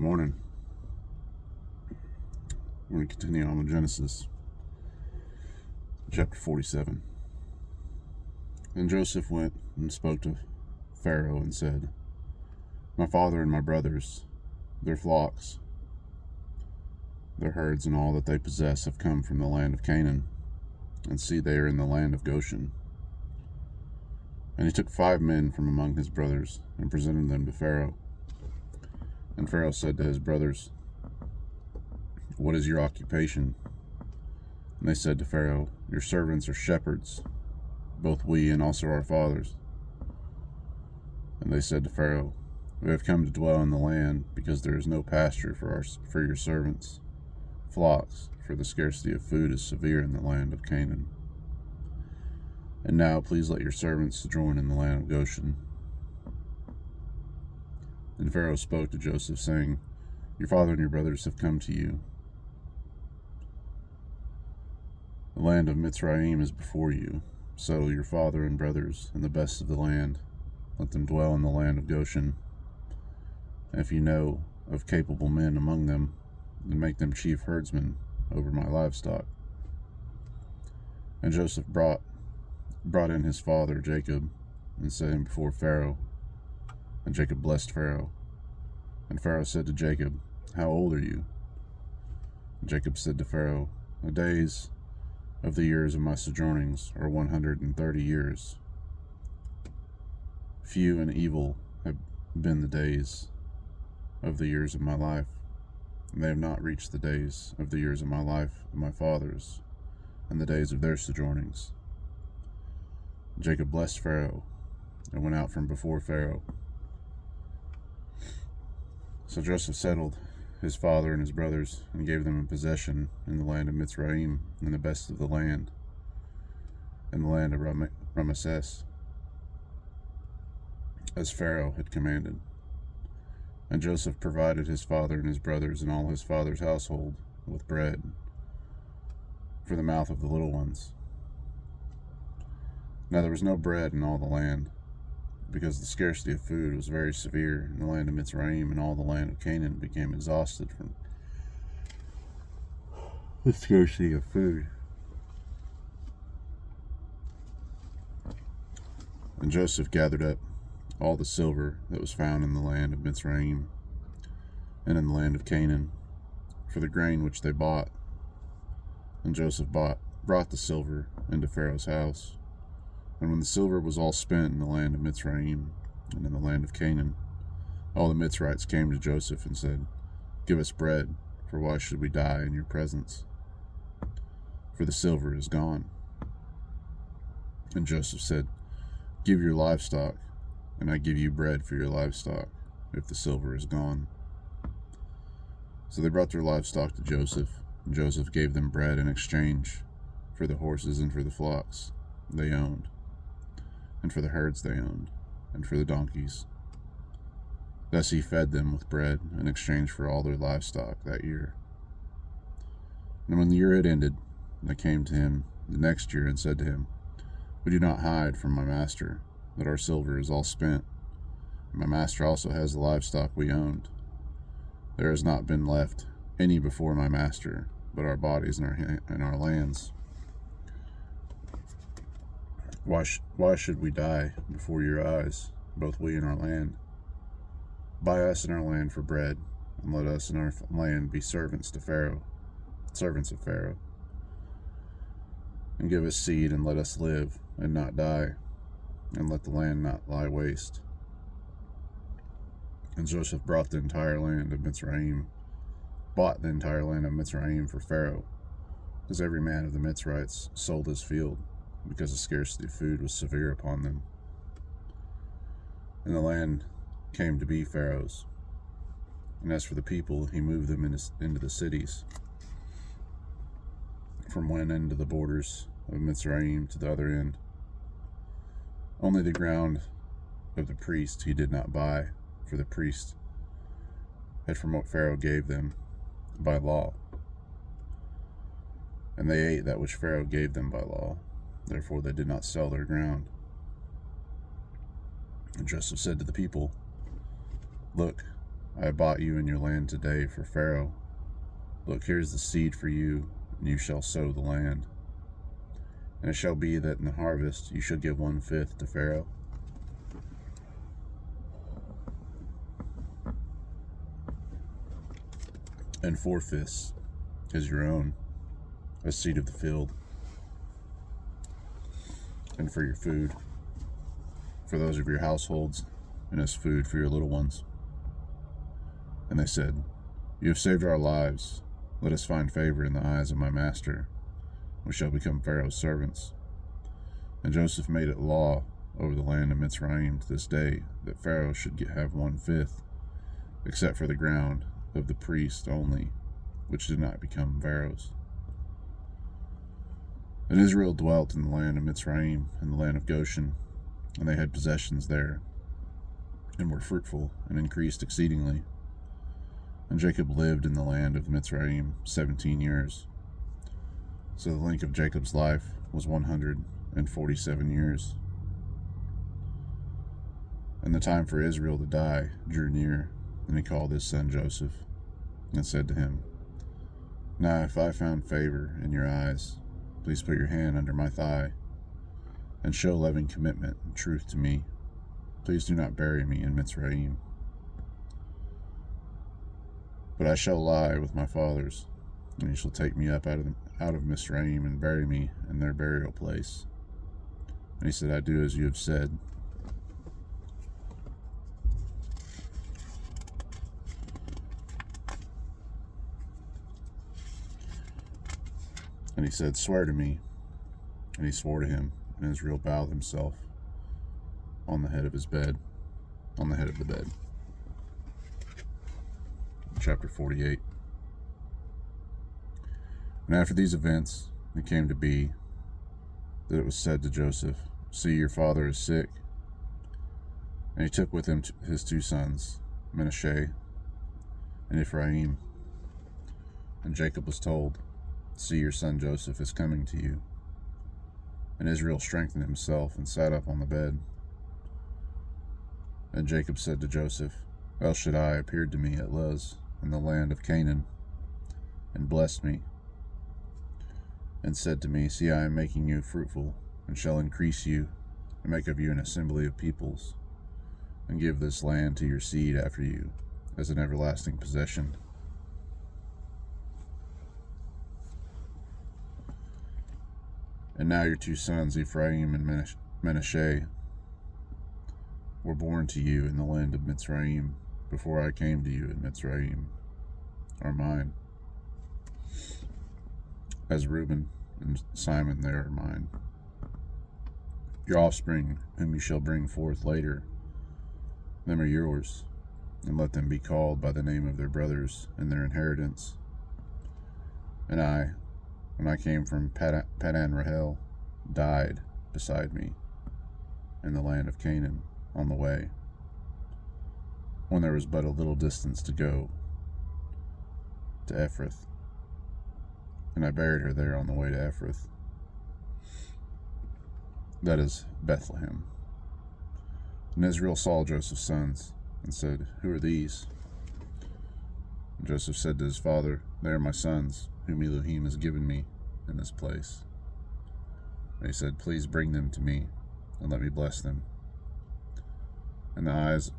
Good morning. We're going to continue on with Genesis, chapter 47. And Joseph went and spoke to Pharaoh and said, My father and my brothers, their flocks, their herds, and all that they possess have come from the land of Canaan, and see, they are in the land of Goshen. And he took 5 men from among his brothers and presented them to Pharaoh. And Pharaoh said to his brothers, What is your occupation? And they said to Pharaoh, Your servants are shepherds, both we and also our fathers. And they said to Pharaoh, We have come to dwell in the land, because there is no pasture for your servants' flocks, for the scarcity of food is severe in the land of Canaan. And now please let your servants sojourn in the land of Goshen. And Pharaoh spoke to Joseph, saying, Your father and your brothers have come to you. The land of Mitzrayim is before you. Settle your father and brothers in the best of the land. Let them dwell in the land of Goshen. And if you know of capable men among them, then make them chief herdsmen over my livestock. And Joseph brought in his father Jacob, and set him before Pharaoh. And Jacob blessed Pharaoh. And Pharaoh said to Jacob, How old are you? And Jacob said to Pharaoh, The days of the years of my sojournings are 130 years. Few and evil have been the days of the years of my life, and they have not reached the days of the years of my life of my fathers, and the days of their sojournings. Jacob blessed Pharaoh, and went out from before Pharaoh. So Joseph settled his father and his brothers, and gave them a possession in the land of Mitzrayim, in the best of the land, in the land of Ramesses, as Pharaoh had commanded. And Joseph provided his father and his brothers and all his father's household with bread for the mouth of the little ones. Now there was no bread in all the land, because the scarcity of food was very severe in the land of Mitzrayim, and all the land of Canaan became exhausted from the scarcity of food. And Joseph gathered up all the silver that was found in the land of Mitzrayim and in the land of Canaan for the grain which they bought. And Joseph brought the silver into Pharaoh's house. And when the silver was all spent in the land of Mitzrayim and in the land of Canaan, all the Mitzrites came to Joseph and said, Give us bread, for why should we die in your presence? For the silver is gone. And Joseph said, Give your livestock, and I give you bread for your livestock, if the silver is gone. So they brought their livestock to Joseph, and Joseph gave them bread in exchange for the horses and for the flocks they owned, and for the herds they owned, and for the donkeys. Thus he fed them with bread in exchange for all their livestock that year. And when the year had ended, they came to him the next year and said to him, We do not hide from my master that our silver is all spent. My master also has the livestock we owned. There has not been left any before my master, but our bodies and our lands. Why should we die before your eyes, both we and our land? Buy us and our land for bread, and let us and our land be servants of Pharaoh. And give us seed, and let us live, and not die, and let the land not lie waste. And Joseph bought the entire land of Mitzrayim for Pharaoh, because every man of the Mitzrites sold his field, because the scarcity of food was severe upon them. And the land came to be Pharaoh's. And as for the people, he moved them into the cities, from one end of the borders of Mitzrayim to the other end. Only the ground of the priest he did not buy, for the priest had from what Pharaoh gave them by law. And they ate that which Pharaoh gave them by law. Therefore they did not sell their ground. And Joseph said to the people, Look, I bought you and your land today for Pharaoh. Look, here's the seed for you, and you shall sow the land. And it shall be that in the harvest you shall give 1/5 to Pharaoh, and 4/5 is your own, as seed of the field, and for your food, for those of your households, and as food for your little ones. And they said, You have saved our lives. Let us find favor in the eyes of my master. We shall become Pharaoh's servants. And Joseph made it law over the land of Mitzrayim to this day that Pharaoh should have 1/5, except for the ground of the priest only, which did not become Pharaoh's. And Israel dwelt in the land of Mitzrayim, in the land of Goshen, and they had possessions there, and were fruitful, and increased exceedingly. And Jacob lived in the land of Mitzrayim 17 years. So the length of Jacob's life was 147 years. And the time for Israel to die drew near, and he called his son Joseph, and said to him, Now if I found favor in your eyes, please put your hand under my thigh, and show loving commitment and truth to me. Please do not bury me in Mitzrayim. But I shall lie with my fathers, and you shall take me up out of Mitzrayim and bury me in their burial place. And he said, I do as you have said. And he said, Swear to me. And he swore to him, and Israel bowed himself on the head of the bed. Chapter 48. And after these events, it came to be that it was said to Joseph, See, your father is sick. And he took with him his 2 sons, Manasseh and Ephraim. And Jacob was told, See, your son Joseph is coming to you. And Israel strengthened himself and sat up on the bed. And Jacob said to Joseph, El Shaddai appeared to me at Luz in the land of Canaan, and blessed me, and said to me, See, I am making you fruitful, and shall increase you, and make of you an assembly of peoples, and give this land to your seed after you, as an everlasting possession. And now your 2 sons, Ephraim and Manasseh, were born to you in the land of Mitzrayim, before I came to you in Mitzrayim, are mine. As Reuben and Simon, they are mine. Your offspring, whom you shall bring forth later, them are yours, and let them be called by the name of their brothers in their inheritance. And I, when I came from Padan Rahel, died beside me in the land of Canaan on the way, when there was but a little distance to go to Ephrath. And I buried her there on the way to Ephrath, that is Bethlehem. And Israel saw Joseph's sons, and said, Who are these? And Joseph said to his father, They are my sons, whom Elohim has given me in this place. And he said, Please bring them to me, and let me bless them. And the eyes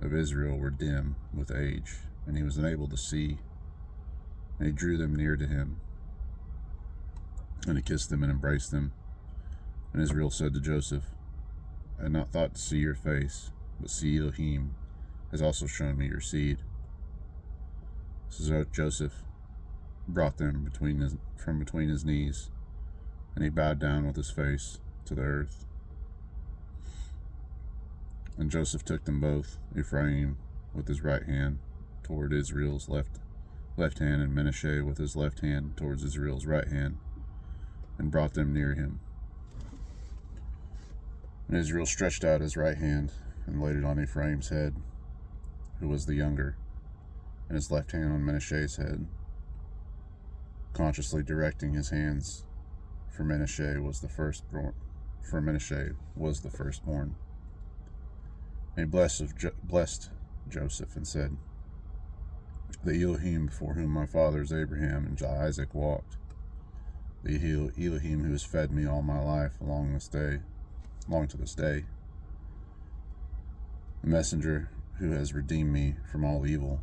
of Israel were dim with age, and he was unable to see. And he drew them near to him, and he kissed them and embraced them. And Israel said to Joseph, I had not thought to see your face, but see, Elohim has also shown me your seed. So Joseph brought them from between his knees, and he bowed down with his face to the earth. And Joseph took them both, Ephraim with his right hand toward Israel's left hand, and Manasseh with his left hand towards Israel's right hand, and brought them near him. And Israel stretched out his right hand and laid it on Ephraim's head, who was the younger, and his left hand on Manasseh's head, consciously directing his hands, for Manasseh was the firstborn. And he blessed Joseph and said, the Elohim before whom my fathers Abraham and Isaac walked, the Elohim who has fed me all my life along to this day, the messenger who has redeemed me from all evil,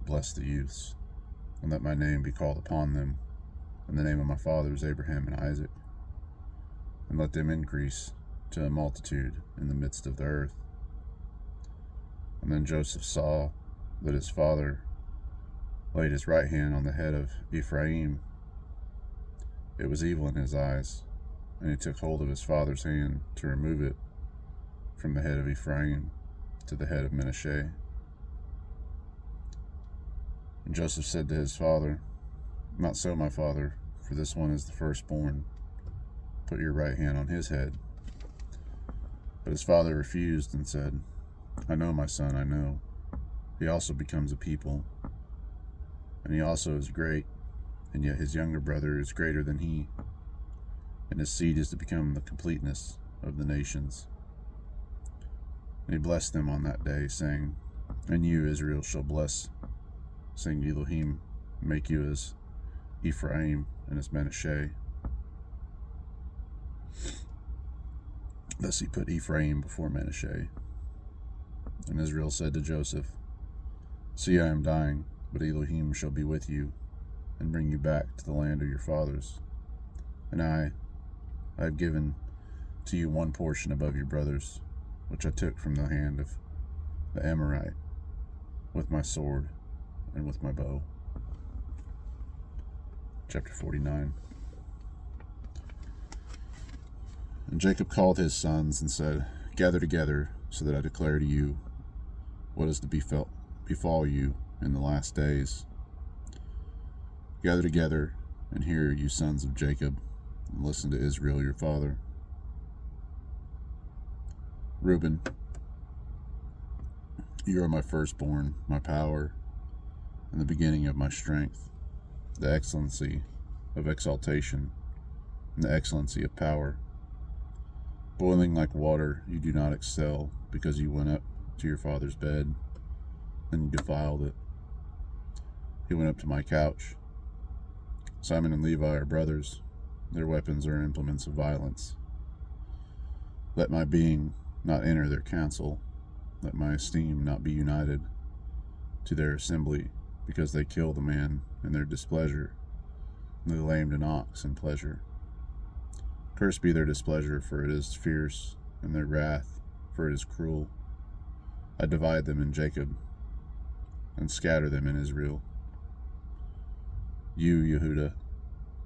bless the youths, and let my name be called upon them, in the name of my fathers Abraham and Isaac, and let them increase to a multitude in the midst of the earth. And then Joseph saw that his father laid his right hand on the head of Ephraim. It was evil in his eyes, and he took hold of his father's hand to remove it from the head of Ephraim to the head of Manasseh. And Joseph said to his father, "Not so, my father, for this one is the firstborn. Put your right hand on his head." But his father refused and said, "I know, my son, I know. He also becomes a people, and he also is great, and yet his younger brother is greater than he, and his seed is to become the completeness of the nations." And he blessed them on that day, saying, "And you, Israel, shall bless, saying, Elohim make you as Ephraim and as Manasseh." Thus he put Ephraim before Manasseh. And Israel said to Joseph, "See, I am dying, but Elohim shall be with you, and bring you back to the land of your fathers. And I have given to you one portion above your brothers, which I took from the hand of the Amorite, with my sword and with my bow." Chapter 49. And Jacob called his sons and said, "Gather together, so that I declare to you what is to befall you in the last days. Gather together and hear, you sons of Jacob, and listen to Israel your father. Reuben, you are my firstborn, my power, and the beginning of my strength, the excellency of exaltation, and the excellency of power. Boiling like water, you do not excel, because you went up to your father's bed, and you defiled it. He went up to my couch. Simon and Levi are brothers. Their weapons are implements of violence. Let my being not enter their council. Let my esteem not be united to their assembly, because they kill the man in their displeasure, and they lamed an ox in pleasure. Cursed be their displeasure, for it is fierce, and their wrath, for it is cruel. I divide them in Jacob, and scatter them in Israel. You, Yehuda,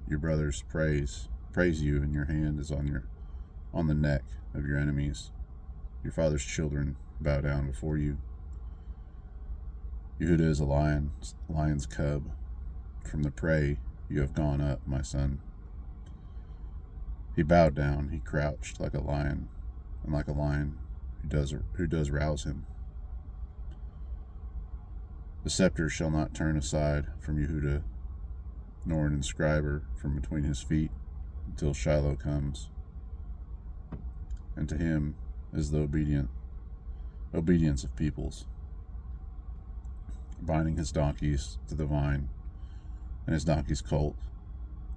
your brothers praise you, and your hand is on the neck of your enemies. Your father's children bow down before you. Yehuda is a lion's cub. From the prey you have gone up, my son. He bowed down, he crouched like a lion, and like a lion who does rouse him. The scepter shall not turn aside from Yehuda, nor an inscriber from between his feet, until Shiloh comes. And to him is the obedience of peoples, binding his donkeys to the vine, and his donkey's colt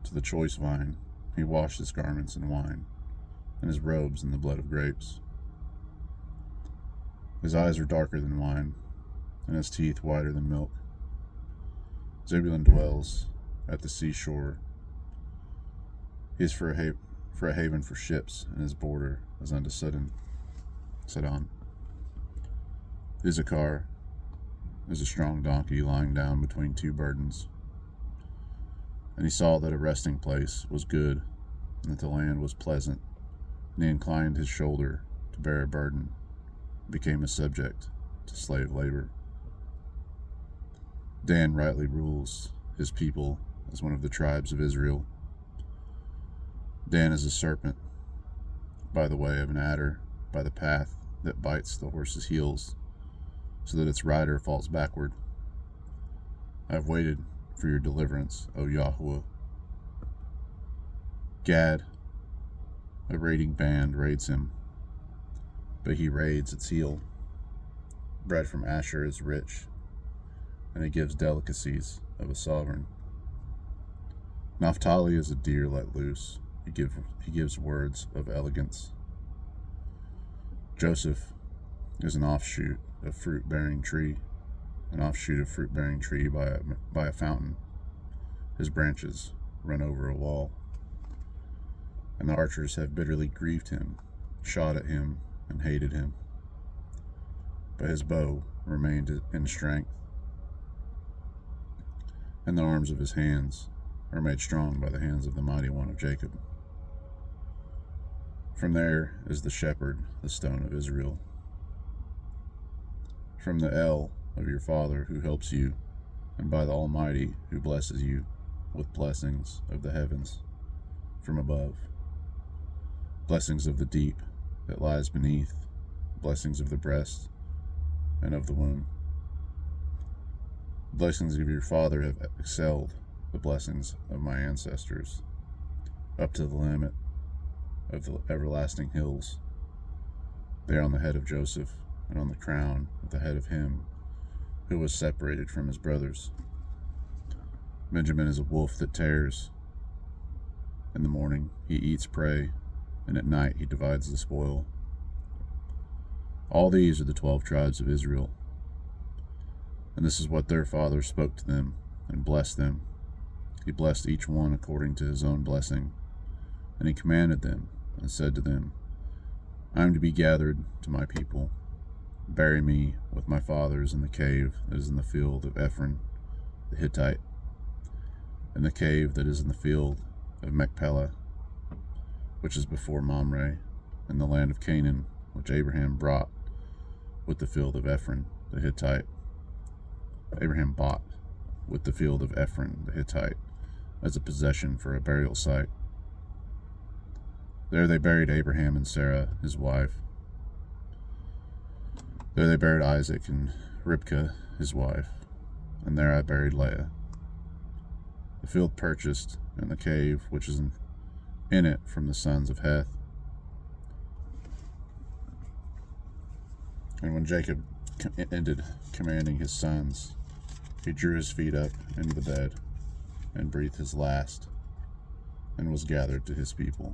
to the choice vine. He washed his garments in wine, and his robes in the blood of grapes. His eyes are darker than wine, and his teeth whiter than milk. Zebulun dwells at the seashore. He is for a haven for ships, and his border is unto Sidon. Issachar is a strong donkey lying down between two burdens. And he saw that a resting place was good, and that the land was pleasant, and he inclined his shoulder to bear a burden, and became a subject to slave labor. Dan rightly rules his people as one of the tribes of Israel. Dan is a serpent, by the way of an adder, by the path that bites the horse's heels, so that its rider falls backward. I have waited for your deliverance, O Yahweh. Gad, a raiding band raids him, but he raids its heel. Bread from Asher is rich, and he gives delicacies of a sovereign. Naphtali is a deer let loose. He gives words of elegance. Joseph is an offshoot of fruit-bearing tree, by a fountain. His branches run over a wall. And the archers have bitterly grieved him, shot at him, and hated him. But his bow remained in strength, and the arms of his hands are made strong by the hands of the mighty one of Jacob. From there is the shepherd, the stone of Israel. From the El of your father who helps you, and by the Almighty who blesses you with blessings of the heavens from above. Blessings of the deep that lies beneath, blessings of the breast and of the womb. The blessings of your father have excelled the blessings of my ancestors, up to the limit of the everlasting hills. They are on the head of Joseph, and on the crown of the head of him who was separated from his brothers. Benjamin is a wolf that tears. In the morning he eats prey, and at night he divides the spoil. All these are the 12 tribes of Israel. And this is what their father spoke to them and blessed them. He blessed each one according to his own blessing. And he commanded them and said to them, I am to be gathered to my people. Bury me with my fathers in the cave that is in the field of Ephron the Hittite, in the cave that is in the field of Machpelah, which is before Mamre, in the land of Canaan, which Abraham brought with the field of Ephron the Hittite. Abraham bought with the field of Ephron the Hittite as a possession for a burial site. There they buried Abraham and Sarah, his wife. There they buried Isaac and Ribekah, his wife, and there I buried Leah. The field purchased, and the cave which is in it from the sons of Heth. And when Jacob ended commanding his sons, he drew his feet up into the bed and breathed his last, and was gathered to his people.